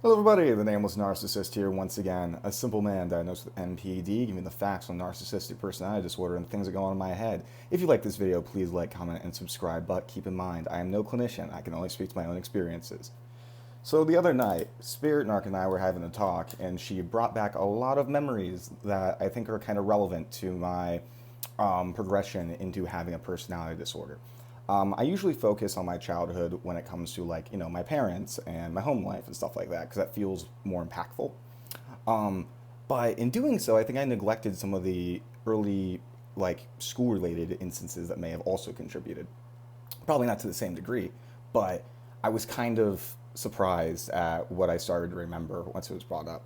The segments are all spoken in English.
Hello everybody, the Nameless Narcissist here once again. A simple man diagnosed with NPD, giving the facts on narcissistic personality disorder and things that go on in my head. If you like this video, please like, comment, and subscribe, but keep in mind, I am no clinician. I can only speak to my own experiences. So the other night, Spirit Narc and I were having a talk, and she brought back a lot of memories that I think are kind of relevant to my progression into having a personality disorder. I usually focus on my childhood when it comes to my parents and my home life and stuff like that because that feels more impactful. Um, but in doing so, I think I neglected some of the early school related instances that may have also contributed. Probably not to the same degree, but I was kind of surprised at what I started to remember once it was brought up.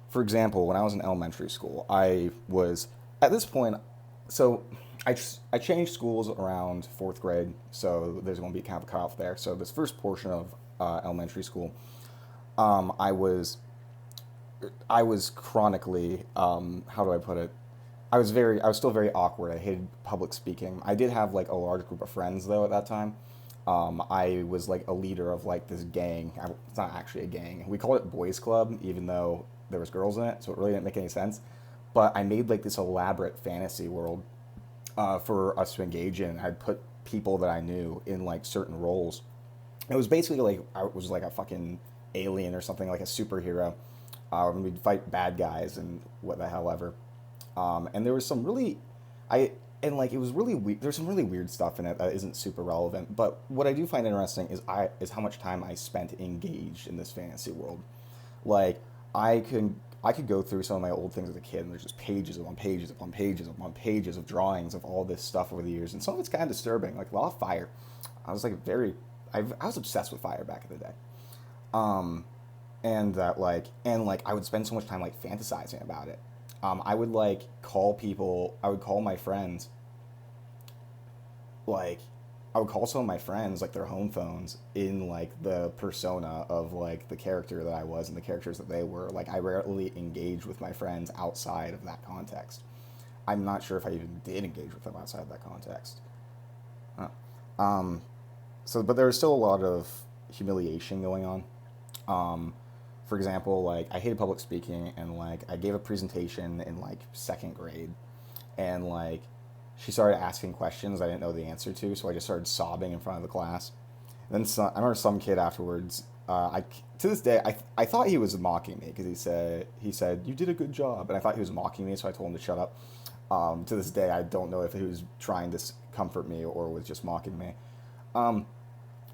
For example, when I was in elementary school, I was at this point. So I changed schools around fourth grade, so there's going to be kind of a cutoff there. So this first portion of elementary school, um, I was I was chronically how do I put it? I was still very awkward. I hated public speaking. I did have like a large group of friends though at that time. I was like a leader of like this gang. It's not actually a gang. We called it Boys Club, even though there was girls in it, so it really didn't make any sense. But I made like this elaborate fantasy world for us to engage in. I'd put people that I knew in like certain roles. It was basically like I was like a fucking alien or something, like a superhero. We'd fight bad guys and what the hell ever. And there was some really, I and like it was really there's some really weird stuff in it that isn't super relevant. But what I do find interesting is how much time I spent engaged in this fantasy world. Like I could go through some of my old things as a kid, and there's just pages upon pages upon pages upon pages of drawings of all this stuff over the years, and some of it's kind of disturbing. Like a lot of fire. I was like I was obsessed with fire back in the day. Um, and like I would spend so much time like fantasizing about it. I would like call people. I would call my friends like I would call some of my friends like their home phones in like the persona of like the character that I was and the characters that they were. Like I rarely engaged with my friends outside of that context. I'm not sure if I even did engage with them outside of that context. Huh. Um, but there was still a lot of humiliation going on. Um, for example, like I hated public speaking, and like I gave a presentation in like second grade, and like she started asking questions I didn't know the answer to, so I just started sobbing in front of the class. And then I remember some kid afterwards. I to this day I thought he was mocking me because he said you did a good job, and I thought he was mocking me, so I told him to shut up. To this day, I don't know if he was trying to comfort me or was just mocking me. Um,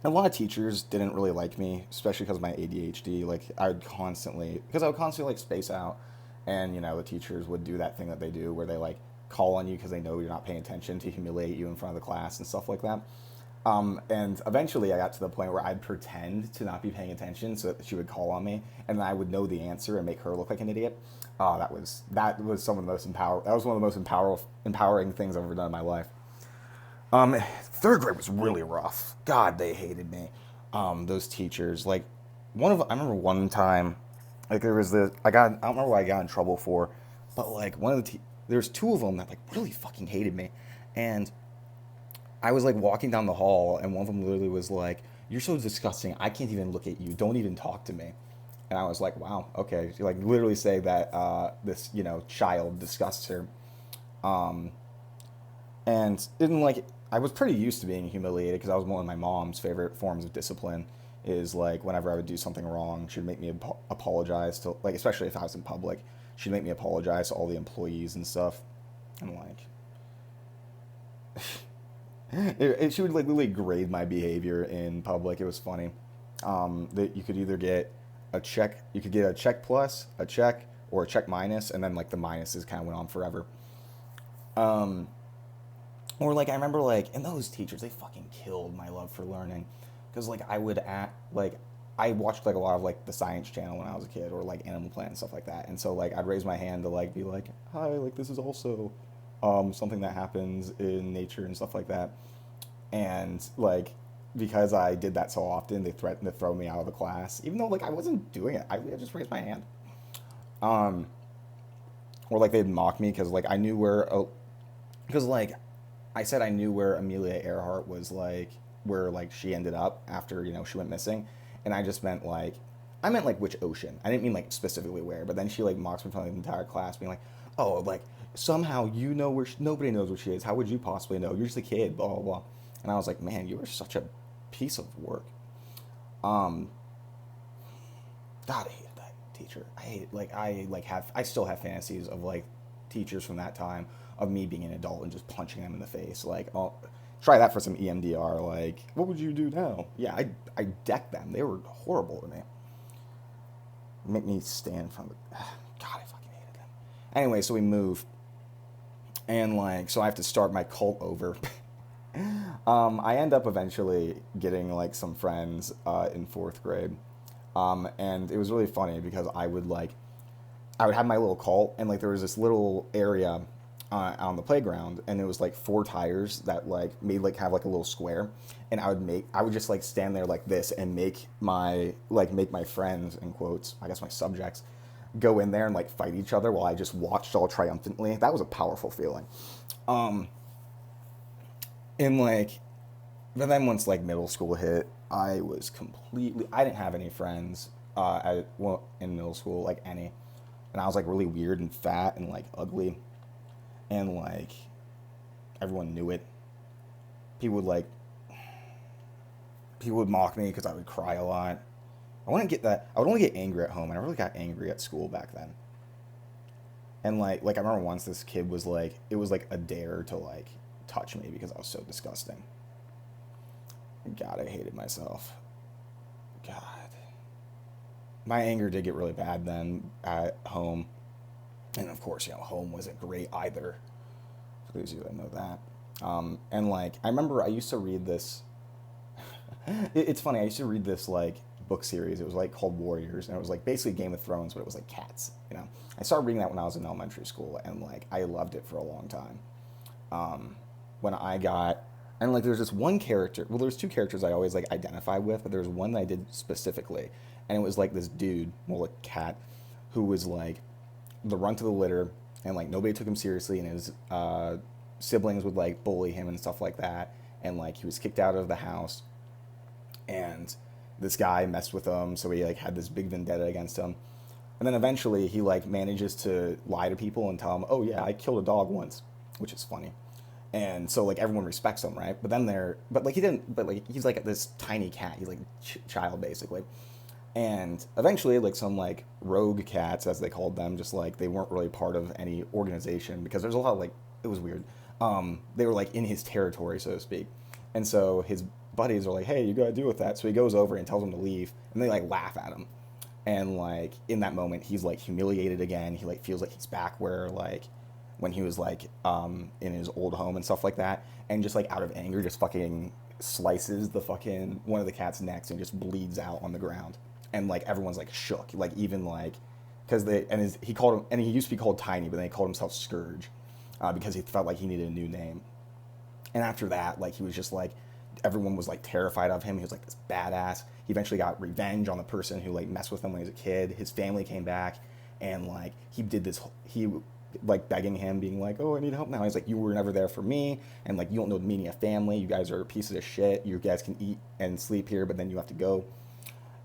a lot of teachers didn't really like me, especially because of my ADHD. Like I would constantly like space out, and the teachers would do that thing that they do where they like call on you because they know you're not paying attention to humiliate you in front of the class and stuff like that. And eventually, I got to the point where I'd pretend to not be paying attention so that she would call on me, and then I would know the answer and make her look like an idiot. Oh, that was some of the most that was one of the most empowering things I've ever done in my life. Third grade was really rough. God, they hated me. Those teachers. Like, I remember one time, like there was this. I don't remember what I got in trouble for, but like there's two of them that like really fucking hated me, and I was like walking down the hall, and one of them literally was like, "You're so disgusting. I can't even look at you. Don't even talk to me." And I was like, "Wow, okay." She like literally say that this child disgusts her. Um, and didn't like I was pretty used to being humiliated because I was one of my mom's favorite forms of discipline. Is like whenever I would do something wrong, she'd make me apologize to like especially if I was in public, she'd make me apologize to all the employees and stuff. And like she would like literally grade my behavior in public. It was funny. That you could either get you could get a check plus, a check, or a check minus, and then like the minuses kind of went on forever. Um, or like I remember like and those teachers they fucking killed my love for learning, because like I would act like I watched like a lot of like the Science Channel when I was a kid or like Animal Planet and stuff like that, and so like I'd raise my hand to like be like hi, like this is also something that happens in nature and stuff like that, and like because I did that so often, they threatened to throw me out of the class, even though like I wasn't doing it. I just raised my hand. Um, or like they'd mock me because like I knew where because like I said I knew where Amelia Earhart was, like where like she ended up after she went missing, and I just meant like I meant like which ocean. I didn't mean like specifically where. But then she like mocks me in front of the entire class, being like, "Oh, like somehow you know where nobody knows where she is. How would you possibly know? You're just a kid." Blah blah blah. And I was like, "Man, you are such a piece of work." Um, God, I hated that teacher. I still have fantasies of like teachers from that time of me being an adult and just punching them in the face. Like, oh, try that for some EMDR. Like, what would you do now? Yeah, I decked them. They were horrible to me. Make me stand in front of the, God, I fucking hated them. Anyway, so we move, and like, so I have to start my cult over. I end up eventually getting like some friends in fourth grade. And it was really funny because I would have my little cult, and like there was this little area on the playground, and it was like 4 tires that like made like have like a little square, and I would just like stand there like this and make my friends, in quotes, I guess my subjects, go in there and like fight each other while I just watched all triumphantly. That was a powerful feeling. Um, and like, but then once like middle school hit, I didn't have any friends in middle school, like any, and I was like really weird and fat and like ugly, and like everyone knew it. People would like people would mock me because I would cry a lot. I wouldn't get that. I would only get angry at home. I never really got angry at school back then. And like I remember once this kid was like, it was like a dare to like touch me because I was so disgusting. God, I hated myself. God. My anger did get really bad then at home. And of course, home wasn't great either. For those of you that know that. And like, I remember I used to read this. It's funny, I used to read this like book series. It was like called Warriors. And it was like basically Game of Thrones, but it was like cats. I started reading that when I was in elementary school. And like, I loved it for a long time. When I got and like there's this one character. Well, there's 2 characters I always like identify with, but there's one that I did specifically, and it was like this dude, well, a cat, who was like the runt of the litter, and like nobody took him seriously, and his siblings would like bully him and stuff like that, and like he was kicked out of the house, and this guy messed with him, so he like had this big vendetta against him, and then eventually he like manages to lie to people and tell them, oh yeah, I killed a dog once, which is funny. And so like everyone respects him, right? But like he didn't, but like he's like this tiny cat. He's like child basically. And eventually like some like rogue cats, as they called them, just like they weren't really part of any organization because there's a lot of like, it was weird. They were like in his territory, so to speak. And so his buddies are like, hey, you gotta deal with that. So he goes over and tells them to leave, and they like laugh at him. And like in that moment, he's like humiliated again. He like feels like he's back where like when he was like in his old home and stuff like that, and just like out of anger, just fucking slices the fucking one of the cat's necks and just bleeds out on the ground, and like everyone's like shook, like even like because he called him, and he used to be called Tiny, but then he called himself Scourge because he felt like he needed a new name. And after that, like he was just like everyone was like terrified of him. He was like this badass. He eventually got revenge on the person who like messed with him when he was a kid. His family came back, and like he like begging him, being like, oh, I need help now. He's like, you were never there for me, and like you don't know the meaning of family. You guys are pieces of shit. You guys can eat and sleep here, but then you have to go.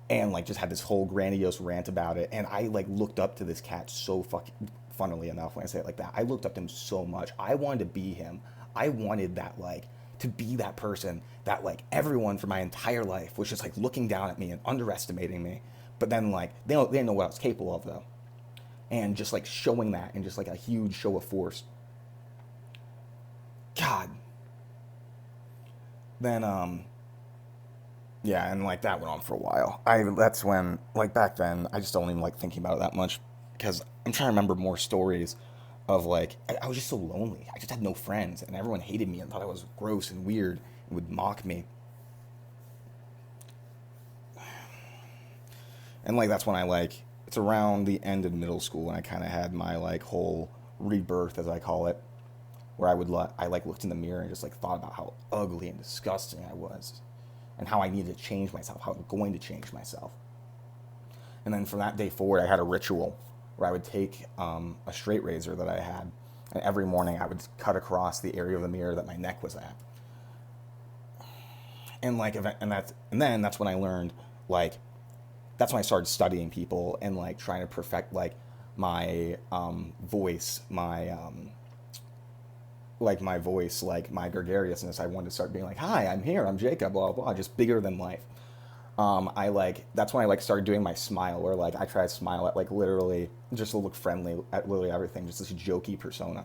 And like just had this whole grandiose rant about it. And I like looked up to this cat so fucking, funnily enough, when I say it like that, I looked up to him so much. I wanted to be him. I wanted that like to be that person that like everyone for my entire life was just like looking down at me and underestimating me. But then like they didn't know what I was capable of though. And just like showing that in just like a huge show of force. God. Then yeah, and like that went on for a while. That's when like back then I just don't even like thinking about it that much because I'm trying to remember more stories of like I was just so lonely. I just had no friends, and everyone hated me and thought I was gross and weird and would mock me. And like that's when I like it's around the end of middle school, and I kind of had my like whole rebirth, as I call it, where I like looked in the mirror and just like thought about how ugly and disgusting I was, and how I needed to change myself, how I'm going to change myself. And then from that day forward, I had a ritual where I would take a straight razor that I had, and every morning I would cut across the area of the mirror that my neck was at. And like, and then that's when I learned like that's when I started studying people and like trying to perfect like my voice, my voice, like my gregariousness. I wanted to start being like, "Hi, I'm here. I'm Jacob." Blah blah blah. Just bigger than life. I like that's when I like started doing my smile, where like I try to smile at like literally just to look friendly at literally everything, just this jokey persona.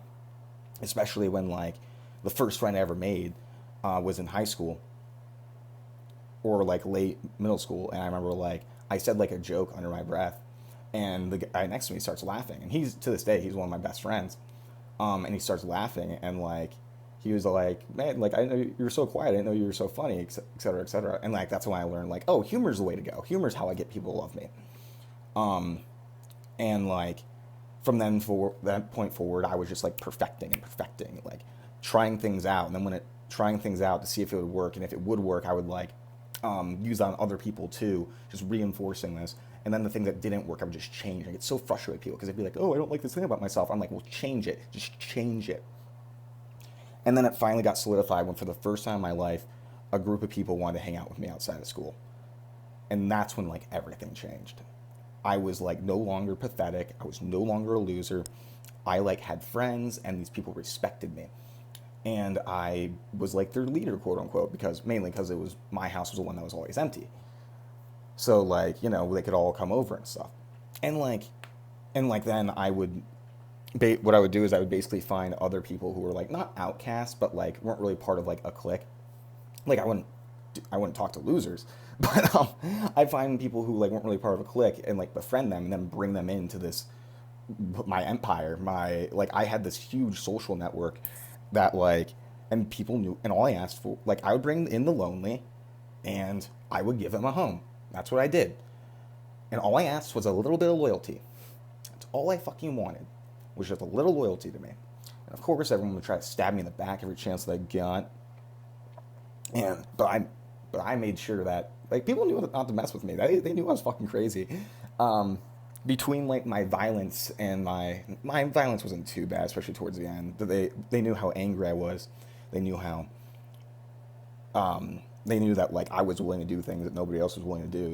Especially when like the first friend I ever made was in high school or like late middle school, and I remember like I said like a joke under my breath, and the guy next to me starts laughing, and he's to this day he's one of my best friends, and he starts laughing, and like he was like, man, like I know you're so quiet, I didn't know you were so funny, et cetera, et cetera, and like that's when I learned like, oh, humor's the way to go. Humor's how I get people to love me, and like from then for that point forward, I was just like perfecting and perfecting, like trying things out, and then when it trying things out to see if it would work, and if it would work, I would like use that on other people too, just reinforcing this. And then the thing that didn't work, I would just change. I get so frustrated with people because they'd be like, "Oh, I don't like this thing about myself." I'm like, "Well, change it. Just change it." And then it finally got solidified when, for the first time in my life, a group of people wanted to hang out with me outside of school, and that's when like everything changed. I was like no longer pathetic. I was no longer a loser. I like had friends, and these people respected me, and I was like their leader, quote unquote, because mainly because it was my house was the one that was always empty. So like they could all come over and stuff, and like then I would what I would do is I would basically find other people who were like not outcasts, but like weren't really part of like a clique. Like I wouldn't talk to losers, but I'd find people who like weren't really part of a clique and like befriend them and then bring them into this my empire. My like I had this huge social network that like and people knew, and all I asked for, like I would bring in the lonely and I would give them a home. That's what I did. And all I asked was a little bit of loyalty. That's all I fucking wanted, was just a little loyalty to me. And of course, everyone would try to stab me in the back every chance that I got. But I made sure that like people knew not to mess with me. They knew I was fucking crazy. Between like my violence and my violence wasn't too bad, especially towards the end. They knew how angry I was. They knew how they knew that like I was willing to do things that nobody else was willing to do.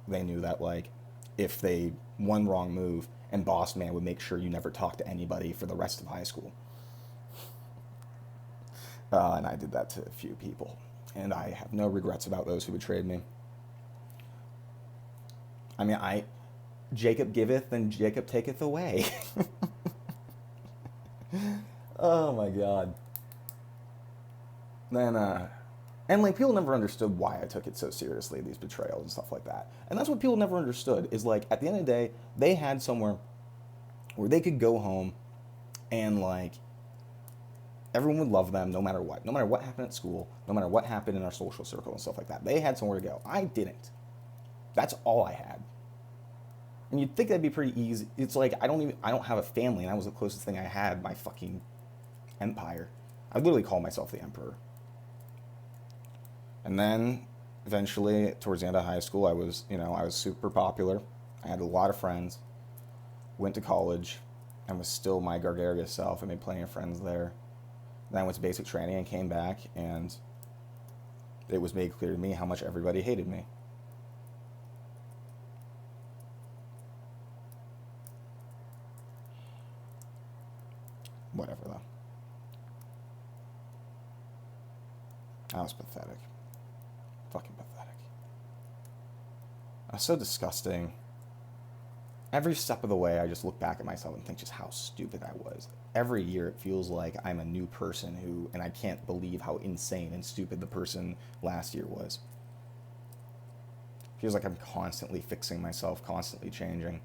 They knew that like if they one wrong move, and boss man would make sure you never talk to anybody for the rest of high school. And I did that to a few people, and I have no regrets about those who betrayed me. I mean, Jacob giveth and Jacob taketh away. Oh my god. Then and like people never understood why I took it so seriously, these betrayals and stuff like that. And that's what people never understood, is like at the end of the day, they had somewhere where they could go home and like everyone would love them no matter what. No matter what happened at school, no matter what happened in our social circle and stuff like that. They had somewhere to go. I didn't. That's all I had. And you'd think that'd be pretty easy. It's like I don't have a family, and that was the closest thing I had, my fucking empire. I literally call myself the emperor. And then eventually, towards the end of high school, I was super popular. I had a lot of friends. Went to college, and was still my gregarious self. I made plenty of friends there. Then I went to basic training and came back, and it was made clear to me how much everybody hated me. Whatever, though. I was pathetic. Fucking pathetic. I was so disgusting. Every step of the way, I just look back at myself and think just how stupid I was. Every year, it feels like I'm a new person and I can't believe how insane and stupid the person last year was. It feels like I'm constantly fixing myself, constantly changing.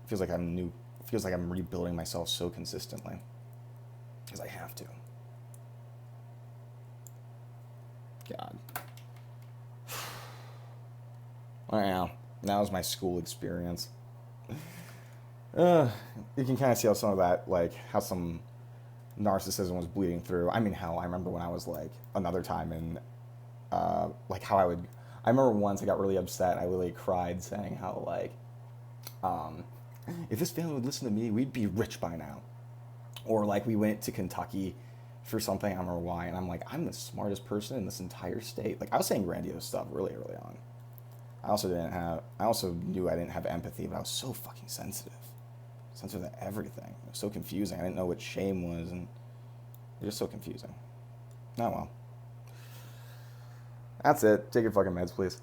It feels like I'm new. It feels like I'm rebuilding myself so consistently. Because I have to. God. Well, that was my school experience. You can kind of see how some of that, like, how some narcissism was bleeding through. I mean, hell, I remember when I was, like, another time in, like, I remember once I got really upset. I literally cried saying how, like, if this family would listen to me, we'd be rich by now. Or, like, we went to Kentucky for something, I don't remember why, and I'm like, I'm the smartest person in this entire state. Like, I was saying grandiose stuff really early on. I also knew I didn't have empathy, but I was so fucking sensitive. Sensitive to everything. It was so confusing. I didn't know what shame was, and it was just so confusing. Oh well. That's it. Take your fucking meds, please.